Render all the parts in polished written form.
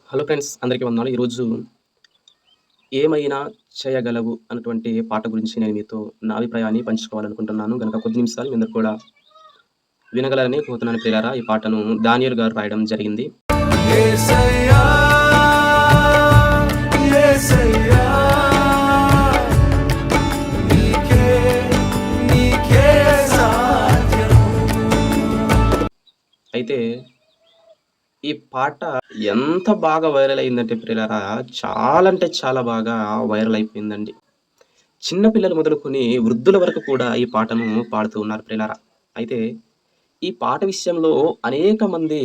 Hello friends, అందరికీ వందనాలు. ఈరోజు 'ఏమైనా చేయగలవు' అన్నటువంటి పాట గురించి నేను మీతో నా అభిప్రాయాన్ని పంచుకోవాలనుకుంటున్నాను. గనక కొద్ది నిమిషాలు మీ అందరూ కూడా వినగలరని కోరుతున్నాను ప్రియులారా. ఈ పాటను దానియేలు గారు రాయడం జరిగింది. యేసయ్యా యేసయ్యా నీకే నీకే సాధ్యము. అయితే ఈ పాట ఎంత బాగా వైరల్ అయిందంటే ప్రియులారా, చాలా అంటే చాలా బాగా వైరల్ అయిపోయిందండి. చిన్న పిల్లలు మొదలుకొని వృద్ధుల వరకు కూడా ఈ పాటను పాడుతూ ఉన్నారు ప్రియులారా. అయితే ఈ పాట విషయంలో అనేక మంది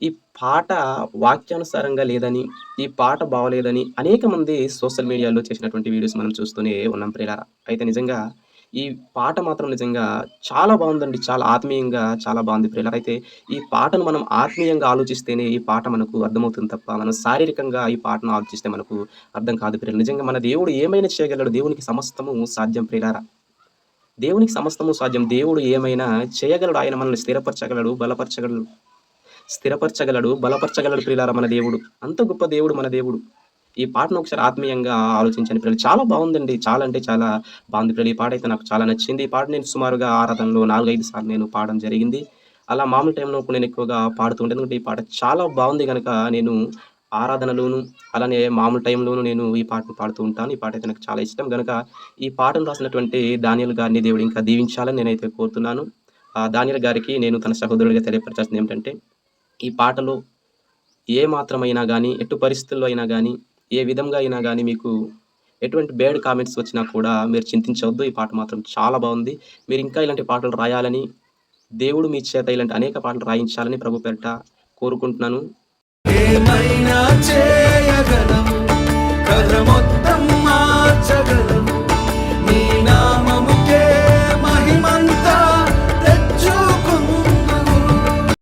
ఈ పాట వాక్యానుసారంగా లేదని, ఈ పాట బాగోలేదని అనేక మంది సోషల్ మీడియాలో చేసినటువంటి వీడియోస్ మనం చూస్తూనే ఉన్నాం ప్రియులారా. అయితే నిజంగా ఈ పాట మాత్రం నిజంగా చాలా బావుందండి. చాలా ఆత్మీయంగా చాలా బావుంది ప్రియులారా. అయితే ఈ పాటను మనం ఆత్మీయంగా ఆలోచిస్తేనే ఈ పాట మనకు అర్థమవుతుంది తప్ప, మనం శారీరకంగా ఈ పాటను ఆలోచిస్తే మనకు అర్థం కాదు ప్రియులారా. నిజంగా మన దేవుడు ఏమైనా చేయగలడు. దేవునికి సమస్తము సాధ్యం ప్రియులారా. దేవునికి సమస్తము సాధ్యం. దేవుడు ఏమైనా చేయగలడు. ఆయన మనల్ని స్థిరపరచగలడు, బలపరచగలడు ప్రియులారా మన దేవుడు. అంత గొప్ప దేవుడు మన దేవుడు. ఈ పాటను ఒకసారి ఆత్మీయంగా ఆలోచించండి ప్రియులు. చాలా బావుందండి. చాలా అంటే చాలా బావుంది ప్రియులు. ఈ పాటైతే నాకు చాలా నచ్చింది. ఈ పాట నేను సుమారుగా ఆరాధనలో 4, 5 సార్లు నేను పాడడం జరిగింది. అలా మామూలు టైంలో కూడా నేను ఎక్కువగా పాడుతూ ఉంటాను. ఎందుకంటే ఈ పాట చాలా బావుంది గనక నేను ఆరాధనలోను, అలానే మామూలు టైంలోను నేను ఈ పాటను పాడుతూ ఉంటాను. ఈ పాటైతే నాకు చాలా ఇష్టం గనక ఈ పాటను రాసినటువంటి దానియేలు గారిని దేవుడు ఇంకా దీవించాలని నేనైతే కోరుతున్నాను. దానియేలు గారికి నేను తన సహోదరుడిగా తెలియపరచాల్సింది ఏమిటంటే, ఈ పాటలో ఏ మాత్రమైనా గానీ, ఎట్టి పరిస్థితుల్లో అయినా గానీ, ఏ విధంగా అయినా గానీ మీకు ఎటువంటి బ్యాడ్ కామెంట్స్ వచ్చినా కూడా మీరు చింతించవద్దు. ఈ పాట మాత్రం చాలా బావుంది. మీరింకా ఇలాంటి పాటలు రాయాలని, దేవుడు మీ చేత ఇలాంటి అనేక పాటలు రాయించాలని ప్రభు పేరిట కోరుకుంటున్నాను. ఏమైనా చేయగలవు, కథ మొత్తం మార్చగలవు.